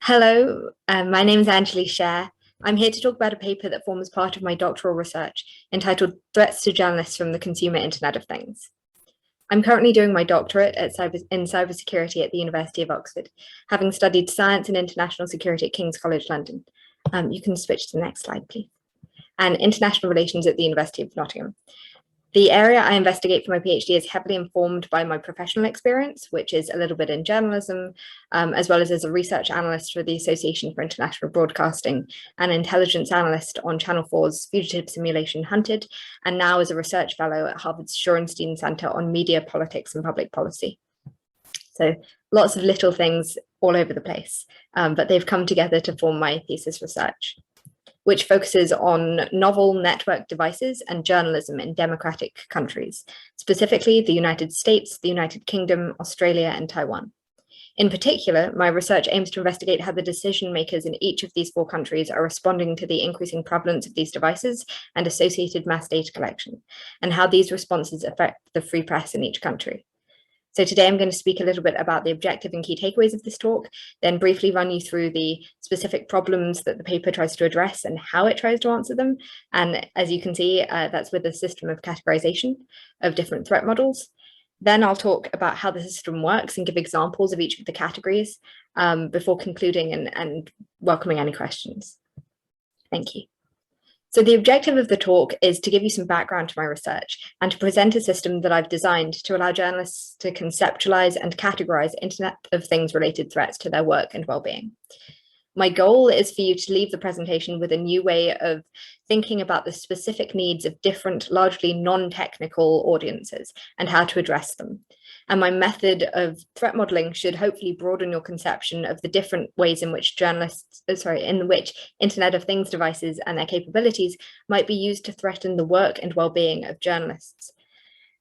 Hello, my name is Anjuli Shere. I'm here to talk about a paper that forms part of my doctoral research entitled Threats to Journalists from the Consumer Internet of Things. I'm currently doing my doctorate in cybersecurity at the University of Oxford, having studied science and international security at King's College London. You can switch to the next slide, please. And international relations at the University of Nottingham. The area I investigate for my PhD is heavily informed by my professional experience, which is a little bit in journalism, as well as a research analyst for the Association for International Broadcasting, an intelligence analyst on Channel 4's Fugitive Simulation Hunted, and now as a research fellow at Harvard's Shorenstein Center on Media, Politics, and Public Policy. So lots of little things all over the place, but they've come together to form my thesis research, which focuses on novel network devices and journalism in democratic countries, specifically the United States, the United Kingdom, Australia, and Taiwan. In particular, my research aims to investigate how the decision makers in each of these 4 countries are responding to the increasing prevalence of these devices and associated mass data collection, and how these responses affect the free press in each country. So today I'm going to speak a little bit about the objective and key takeaways of this talk, then briefly run you through the specific problems that the paper tries to address and how it tries to answer them. And as you can see, that's with a system of categorization of different threat models. Then I'll talk about how the system works and give examples of each of the categories before concluding and welcoming any questions. Thank you. So the objective of the talk is to give you some background to my research and to present a system that I've designed to allow journalists to conceptualize and categorize Internet of Things related threats to their work and well-being. My goal is for you to leave the presentation with a new way of thinking about the specific needs of different, largely non-technical audiences and how to address them. And my method of threat modeling should hopefully broaden your conception of the different ways in which Internet of Things devices and their capabilities might be used to threaten the work and well-being of journalists.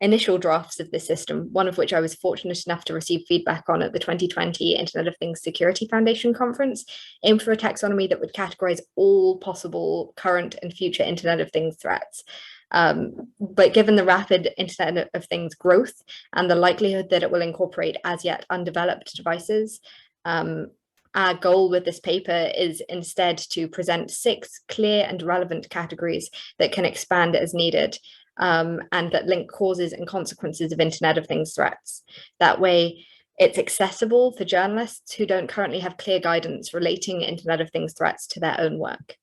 Initial drafts of this system, one of which I was fortunate enough to receive feedback on at the 2020 Internet of Things Security Foundation conference, aimed for a taxonomy that would categorize all possible current and future Internet of Things threats. But given the rapid Internet of Things growth and the likelihood that it will incorporate as yet undeveloped devices, our goal with this paper is instead to present 6 clear and relevant categories that can expand as needed, and that link causes and consequences of Internet of Things threats. That way, it's accessible for journalists who don't currently have clear guidance relating Internet of Things threats to their own work.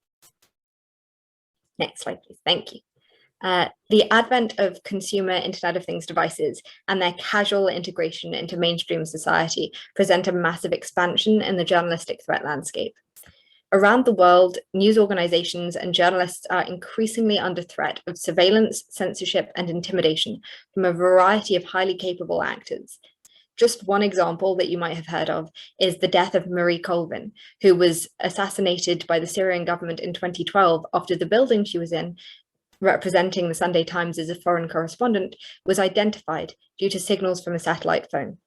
Next slide, please. Thank you. The advent of consumer Internet of Things devices and their casual integration into mainstream society present a massive expansion in the journalistic threat landscape. Around the world, news organizations and journalists are increasingly under threat of surveillance, censorship, and intimidation from a variety of highly capable actors. Just one example that you might have heard of is the death of Marie Colvin, who was assassinated by the Syrian government in 2012 after the building she was in, representing the Sunday Times as a foreign correspondent, was identified due to signals from a satellite phone.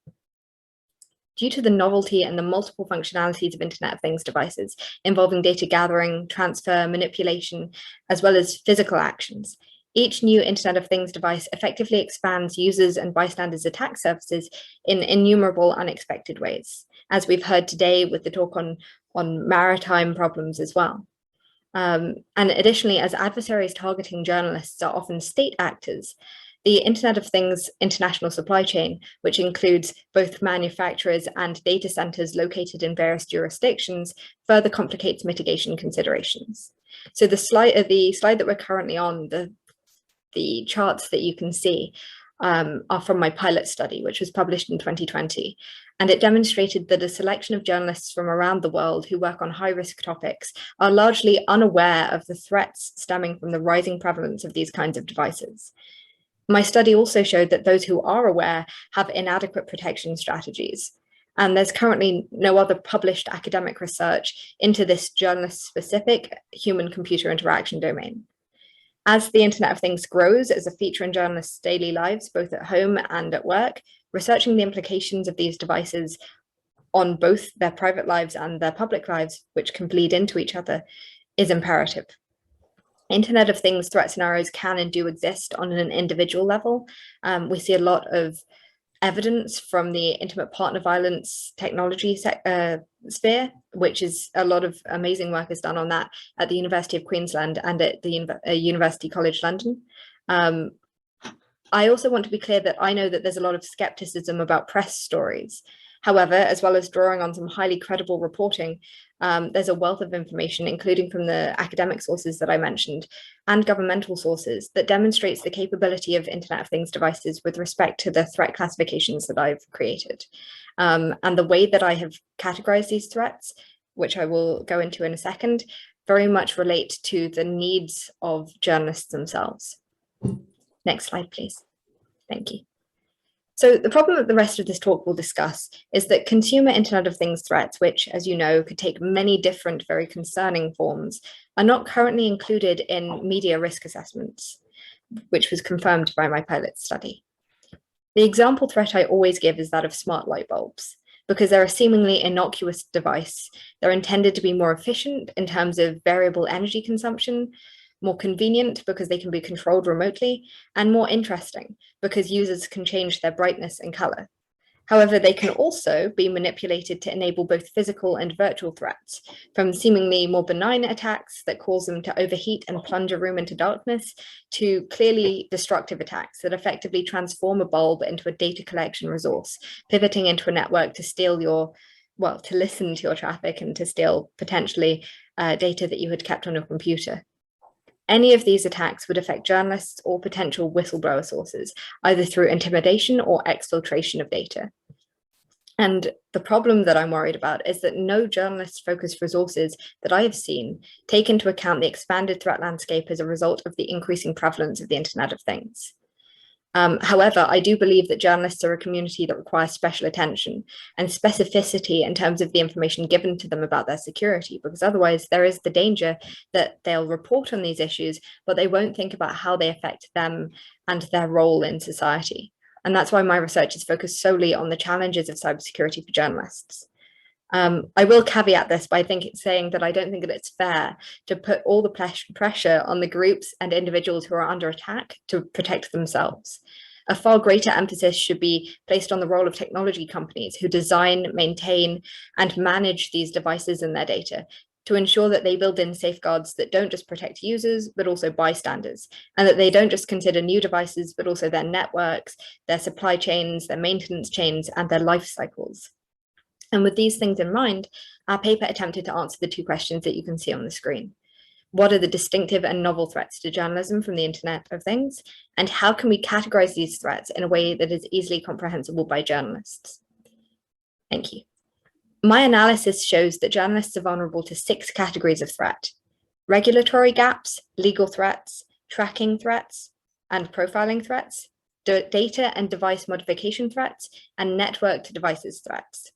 Due to the novelty and the multiple functionalities of Internet of Things devices involving data gathering, transfer, manipulation, as well as physical actions, each new Internet of Things device effectively expands users' and bystanders' attack surfaces in innumerable unexpected ways, as we've heard today with the talk on maritime problems as well. And additionally, as adversaries targeting journalists are often state actors, the Internet of Things international supply chain, which includes both manufacturers and data centers located in various jurisdictions, further complicates mitigation considerations. So the slide that we're currently on, the charts that you can see are from my pilot study, which was published in 2020. And it demonstrated that a selection of journalists from around the world who work on high-risk topics are largely unaware of the threats stemming from the rising prevalence of these kinds of devices. My study also showed that those who are aware have inadequate protection strategies. And there's currently no other published academic research into this journalist-specific human-computer interaction domain. As the Internet of Things grows as a feature in journalists' daily lives, both at home and at work, researching the implications of these devices on both their private lives and their public lives, which can bleed into each other, is imperative. Internet of Things threat scenarios can and do exist on an individual level. We see a lot of evidence from the intimate partner violence technology sphere, which is a lot of amazing work is done on that at the University of Queensland and at the University College London. I also want to be clear that I know that there's a lot of skepticism about press stories. However, as well as drawing on some highly credible reporting, there's a wealth of information, including from the academic sources that I mentioned and governmental sources, that demonstrates the capability of Internet of Things devices with respect to the threat classifications that I've created. And the way that I have categorized these threats, which I will go into in a second, very much relate to the needs of journalists themselves. Next slide, please. Thank you. So the problem that the rest of this talk will discuss is that consumer Internet of Things threats, which, as you know, could take many different, very concerning forms, are not currently included in media risk assessments, which was confirmed by my pilot study. The example threat I always give is that of smart light bulbs, because they're a seemingly innocuous device. They're intended to be more efficient in terms of variable energy consumption, more convenient because they can be controlled remotely, and more interesting because users can change their brightness and color. However, they can also be manipulated to enable both physical and virtual threats, from seemingly more benign attacks that cause them to overheat and plunge a room into darkness, to clearly destructive attacks that effectively transform a bulb into a data collection resource, pivoting into a network to steal your, well, to listen to your traffic and to steal potentially data that you had kept on your computer. Any of these attacks would affect journalists or potential whistleblower sources, either through intimidation or exfiltration of data. And the problem that I'm worried about is that no journalist-focused resources that I have seen take into account the expanded threat landscape as a result of the increasing prevalence of the Internet of Things. However, I do believe that journalists are a community that requires special attention and specificity in terms of the information given to them about their security, because otherwise there is the danger that they'll report on these issues, but they won't think about how they affect them and their role in society. And that's why my research is focused solely on the challenges of cybersecurity for journalists. I will caveat this by saying that I don't think that it's fair to put all the pressure on the groups and individuals who are under attack to protect themselves. A far greater emphasis should be placed on the role of technology companies who design, maintain, and manage these devices and their data to ensure that they build in safeguards that don't just protect users, but also bystanders, and that they don't just consider new devices, but also their networks, their supply chains, their maintenance chains, and their life cycles. And with these things in mind, our paper attempted to answer the two questions that you can see on the screen. What are the distinctive and novel threats to journalism from the Internet of Things? And how can we categorize these threats in a way that is easily comprehensible by journalists? Thank you. My analysis shows that journalists are vulnerable to 6 categories of threat: regulatory gaps, legal threats, tracking threats, and profiling threats, data and device modification threats, and network to devices threats.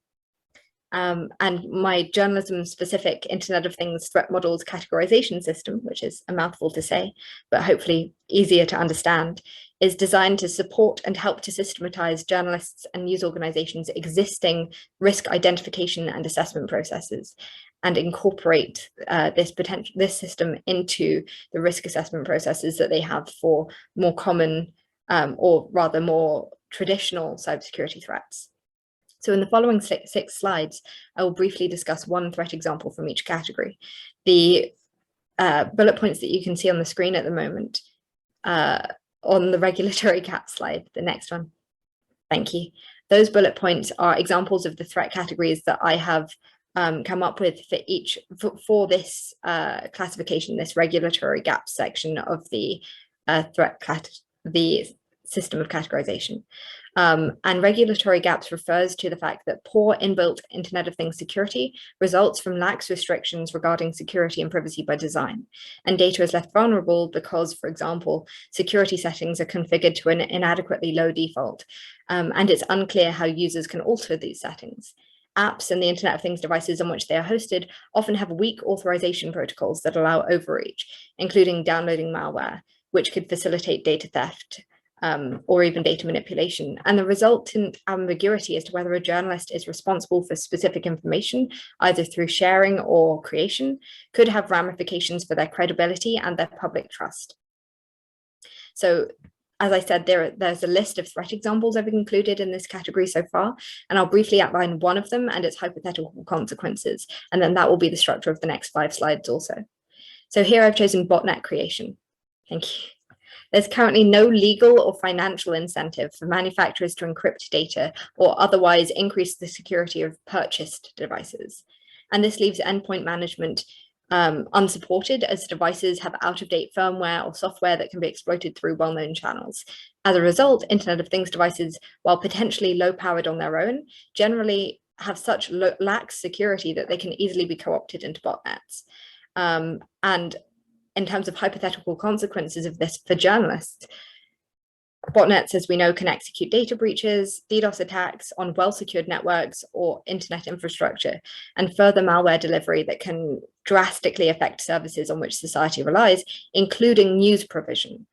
And my journalism-specific Internet of Things threat models categorization system, which is a mouthful to say, but hopefully easier to understand, is designed to support and help to systematize journalists and news organizations' existing risk identification and assessment processes, and incorporate this system into the risk assessment processes that they have for more common, or rather more traditional cybersecurity threats. So in the following 6 slides, I will briefly discuss one threat example from each category. The bullet points that you can see on the screen at the moment, on the regulatory gap slide, the next one. Thank you. Those bullet points are examples of the threat categories that I have come up with for this classification, this regulatory gap section of the the system of categorization. And regulatory gaps refers to the fact that poor inbuilt Internet of Things security results from lax restrictions regarding security and privacy by design. And data is left vulnerable because, for example, security settings are configured to an inadequately low default. And it's unclear how users can alter these settings. Apps and the Internet of Things devices on which they are hosted often have weak authorization protocols that allow overreach, including downloading malware, which could facilitate data theft, or even data manipulation. And the resultant ambiguity as to whether a journalist is responsible for specific information, either through sharing or creation, could have ramifications for their credibility and their public trust. So as I said, there's a list of threat examples I've included in this category so far, and I'll briefly outline one of them and its hypothetical consequences, and then that will be the structure of the next 5 slides also. So here I've chosen botnet creation. Thank you. There's currently no legal or financial incentive for manufacturers to encrypt data or otherwise increase the security of purchased devices. And this leaves endpoint management unsupported, as devices have out-of-date firmware or software that can be exploited through well-known channels. As a result, Internet of Things devices, while potentially low-powered on their own, generally have such lax security that they can easily be co-opted into botnets. And in terms of hypothetical consequences of this for journalists, botnets, as we know, can execute data breaches, DDoS attacks on well-secured networks or internet infrastructure, and further malware delivery that can drastically affect services on which society relies, including news provision.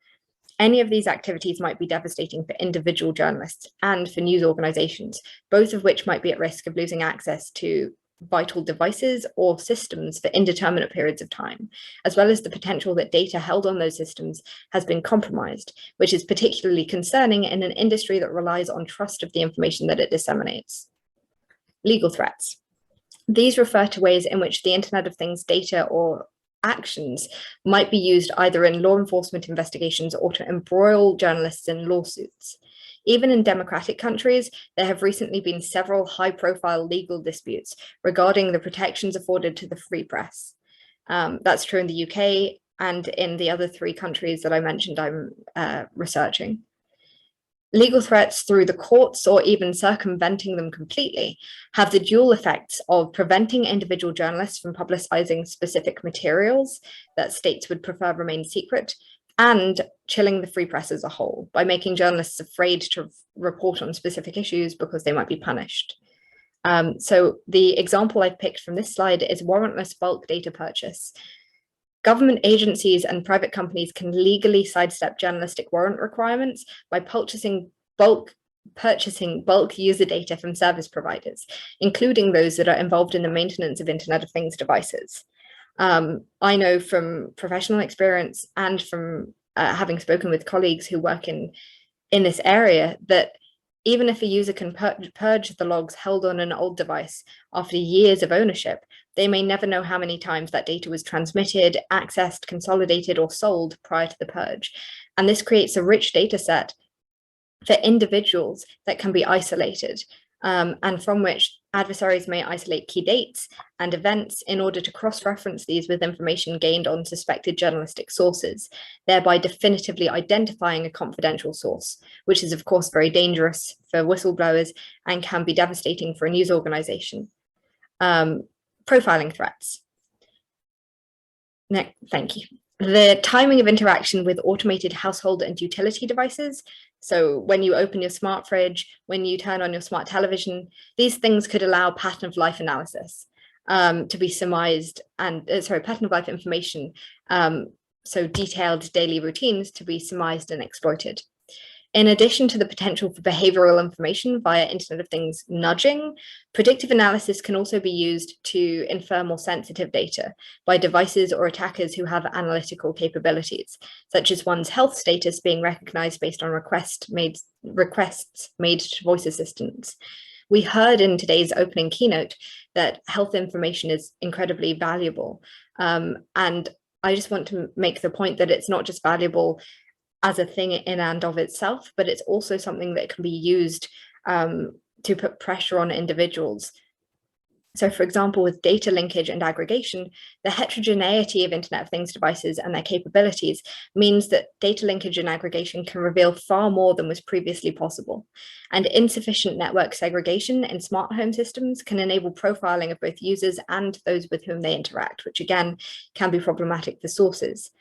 Any of these activities might be devastating for individual journalists and for news organizations, both of which might be at risk of losing access to vital devices or systems for indeterminate periods of time, as well as the potential that data held on those systems has been compromised, which is particularly concerning in an industry that relies on trust of the information that it disseminates. Legal threats. These refer to ways in which the Internet of Things data or actions might be used either in law enforcement investigations or to embroil journalists in lawsuits. Even in democratic countries, there have recently been several high-profile legal disputes regarding the protections afforded to the free press. That's true in the UK and in the other 3 countries that I mentioned I'm researching. Legal threats through the courts, or even circumventing them completely, have the dual effects of preventing individual journalists from publicizing specific materials that states would prefer remain secret, and chilling the free press as a whole by making journalists afraid to report on specific issues because they might be punished. So the example I've picked from this slide is warrantless bulk data purchase. Government agencies and private companies can legally sidestep journalistic warrant requirements by purchasing bulk user data from service providers, including those that are involved in the maintenance of Internet of Things devices. I know from professional experience and from having spoken with colleagues who work in this area that even if a user can purge the logs held on an old device after years of ownership, they may never know how many times that data was transmitted, accessed, consolidated, or sold prior to the purge. And this creates a rich data set for individuals that can be isolated, and from which adversaries may isolate key dates and events in order to cross-reference these with information gained on suspected journalistic sources, thereby definitively identifying a confidential source, which is of course very dangerous for whistleblowers and can be devastating for a news organization. Profiling threats. Thank you. The timing of interaction with automated household and utility devices. So when you open your smart fridge, when you turn on your smart television, these things could allow pattern of life analysis to be surmised and, pattern of life information, so detailed daily routines to be surmised and exploited. In addition to the potential for behavioral information via Internet of Things nudging, predictive analysis can also be used to infer more sensitive data by devices or attackers who have analytical capabilities, such as one's health status being recognized based on requests made to voice assistants. We heard in today's opening keynote that health information is incredibly valuable. And I just want to make the point that it's not just valuable as a thing in and of itself, but it's also something that can be used to put pressure on individuals. So for example, with data linkage and aggregation, the heterogeneity of Internet of Things devices and their capabilities means that data linkage and aggregation can reveal far more than was previously possible. And insufficient network segregation in smart home systems can enable profiling of both users and those with whom they interact, which again can be problematic for sources.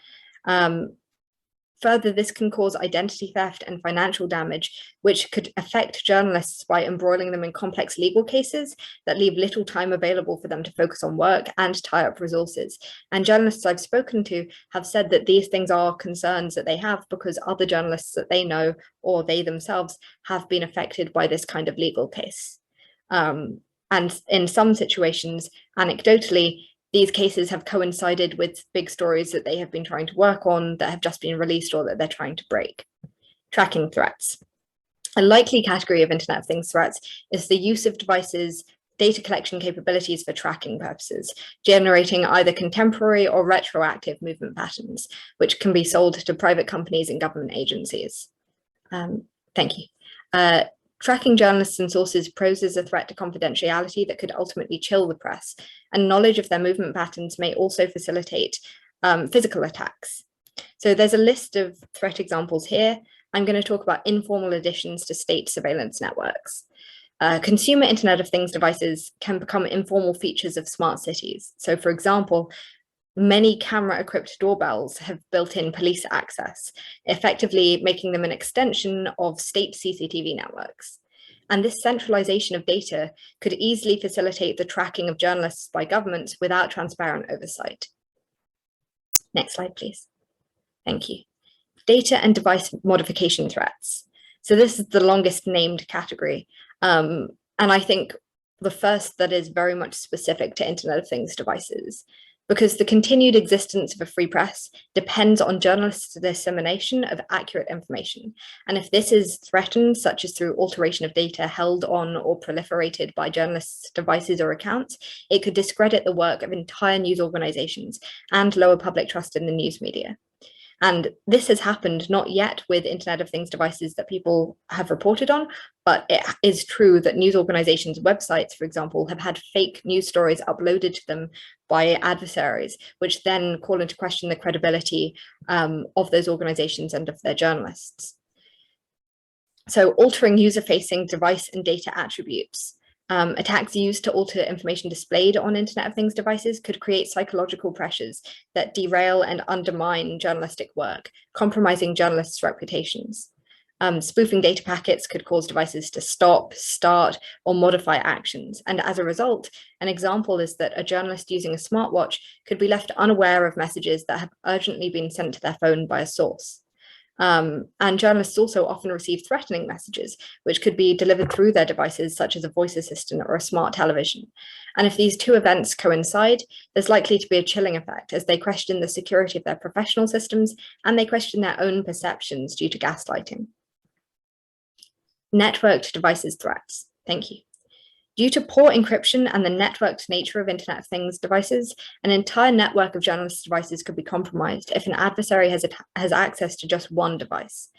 Further, this can cause identity theft and financial damage, which could affect journalists by embroiling them in complex legal cases that leave little time available for them to focus on work and tie up resources. And journalists I've spoken to have said that these things are concerns that they have because other journalists that they know or they themselves have been affected by this kind of legal case. And in some situations, anecdotally, these cases have coincided with big stories that they have been trying to work on that have just been released or that they're trying to break. Tracking threats. A likely category of Internet of Things threats is the use of devices' data collection capabilities for tracking purposes, generating either contemporary or retroactive movement patterns, which can be sold to private companies and government agencies. Thank you. Tracking journalists and sources poses a threat to confidentiality that could ultimately chill the press, and knowledge of their movement patterns may also facilitate physical attacks. So there's a list of threat examples here. I'm going to talk about informal additions to state surveillance networks. Consumer Internet of Things devices can become informal features of smart cities. So for example, many camera-equipped doorbells have built-in police access, effectively making them an extension of state CCTV networks. And this centralization of data could easily facilitate the tracking of journalists by governments without transparent oversight. Next slide, please. Thank you. Data and device modification threats. So this is the longest named category. And I think the first that is very much specific to Internet of Things devices, because the continued existence of a free press depends on journalists' dissemination of accurate information. And if this is threatened, such as through alteration of data held on or proliferated by journalists' devices or accounts, it could discredit the work of entire news organizations and lower public trust in the news media. And this has happened not yet with Internet of Things devices that people have reported on, but it is true that news organizations' websites, for example, have had fake news stories uploaded to them by adversaries, which then call into question the credibility of those organizations and of their journalists. So altering user-facing device and data attributes. Attacks used to alter information displayed on Internet of Things devices could create psychological pressures that derail and undermine journalistic work, compromising journalists' reputations. Spoofing data packets could cause devices to stop, start, or modify actions. And as a result, an example is that a journalist using a smartwatch could be left unaware of messages that have urgently been sent to their phone by a source. And journalists also often receive threatening messages, which could be delivered through their devices, such as a voice assistant or a smart television. And if these two events coincide, there's likely to be a chilling effect as they question the security of their professional systems and they question their own perceptions due to gaslighting. Networked devices threats. Thank you. Due to poor encryption and the networked nature of Internet of Things devices, an entire network of journalists' devices could be compromised if an adversary has access to just one device.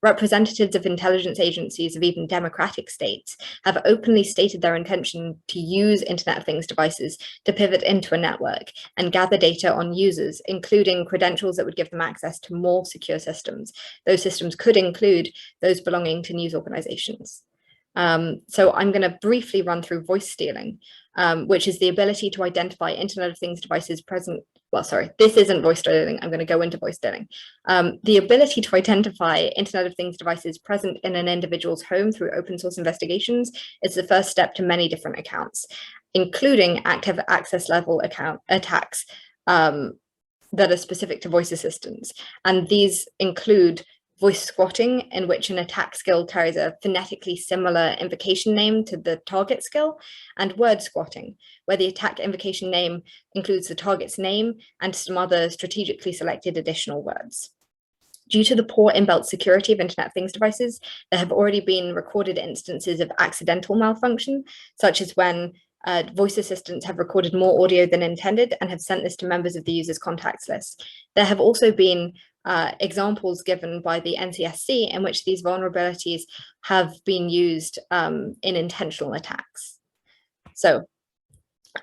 Representatives of intelligence agencies of even democratic states have openly stated their intention to use Internet of Things devices to pivot into a network and gather data on users, including credentials that would give them access to more secure systems. Those systems could include those belonging to news organizations. So I'm going to briefly run through voice stealing, which is the ability to identify Internet of Things devices present. Well, sorry, this isn't voice stealing. I'm going to go into voice stealing. The ability to identify Internet of Things devices present in an individual's home through open source investigations is the first step to many different accounts, including active access level attacks that are specific to voice assistants. And these include voice squatting, in which an attack skill carries a phonetically similar invocation name to the target skill, and word squatting, where the attack invocation name includes the target's name and some other strategically selected additional words. Due to the poor inbuilt security of Internet of Things devices, there have already been recorded instances of accidental malfunction, such as when voice assistants have recorded more audio than intended and have sent this to members of the user's contacts list. There have also been examples given by the NCSC in which these vulnerabilities have been used in intentional attacks. So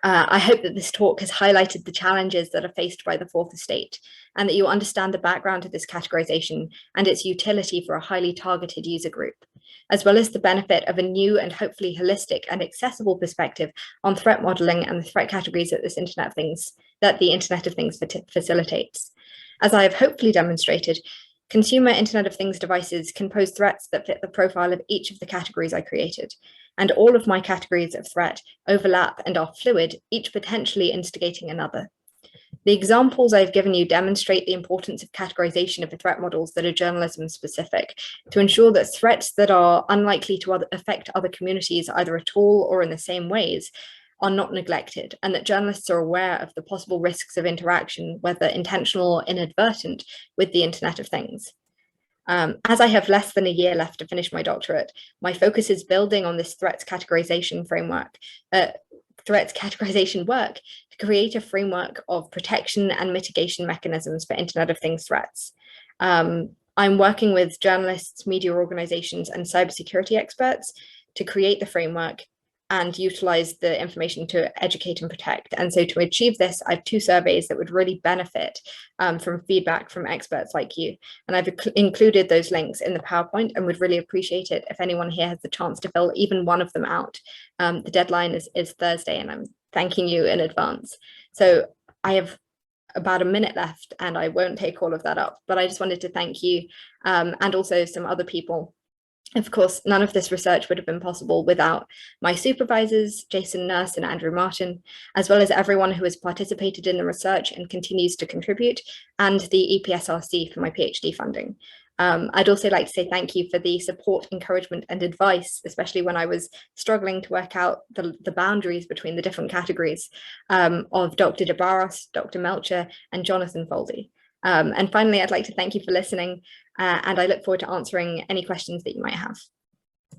I hope that this talk has highlighted the challenges that are faced by the fourth estate and that you understand the background of this categorization and its utility for a highly targeted user group, as well as the benefit of a new and hopefully holistic and accessible perspective on threat modeling and the threat categories that the Internet of Things facilitates. As I have hopefully demonstrated, consumer Internet of Things devices can pose threats that fit the profile of each of the categories I created, and all of my categories of threat overlap and are fluid, each potentially instigating another. The examples I've given you demonstrate the importance of categorization of the threat models that are journalism specific to ensure that threats that are unlikely to affect other communities either at all or in the same ways are not neglected, and that journalists are aware of the possible risks of interaction, whether intentional or inadvertent, with the Internet of Things. As I have less than a year left to finish my doctorate, my focus is building on this threats categorization work to create a framework of protection and mitigation mechanisms for Internet of Things threats. I'm working with journalists, media organizations, and cybersecurity experts to create the framework and utilize the information to educate and protect. And so to achieve this, I have 2 surveys that would really benefit from feedback from experts like you. And I've included those links in the PowerPoint and would really appreciate it if anyone here has the chance to fill even one of them out. The deadline is Thursday, and I'm thanking you in advance. So I have about a minute left and I won't take all of that up, but I just wanted to thank you and also some other people. Of course, none of this research would have been possible without my supervisors, Jason Nurse and Andrew Martin, as well as everyone who has participated in the research and continues to contribute, and the EPSRC for my PhD funding. I'd also like to say thank you for the support, encouragement, and advice, especially when I was struggling to work out the boundaries between the different categories of Dr. DeBarros, Dr. Melcher, and Jonathan Foldy. And finally, I'd like to thank you for listening, and I look forward to answering any questions that you might have.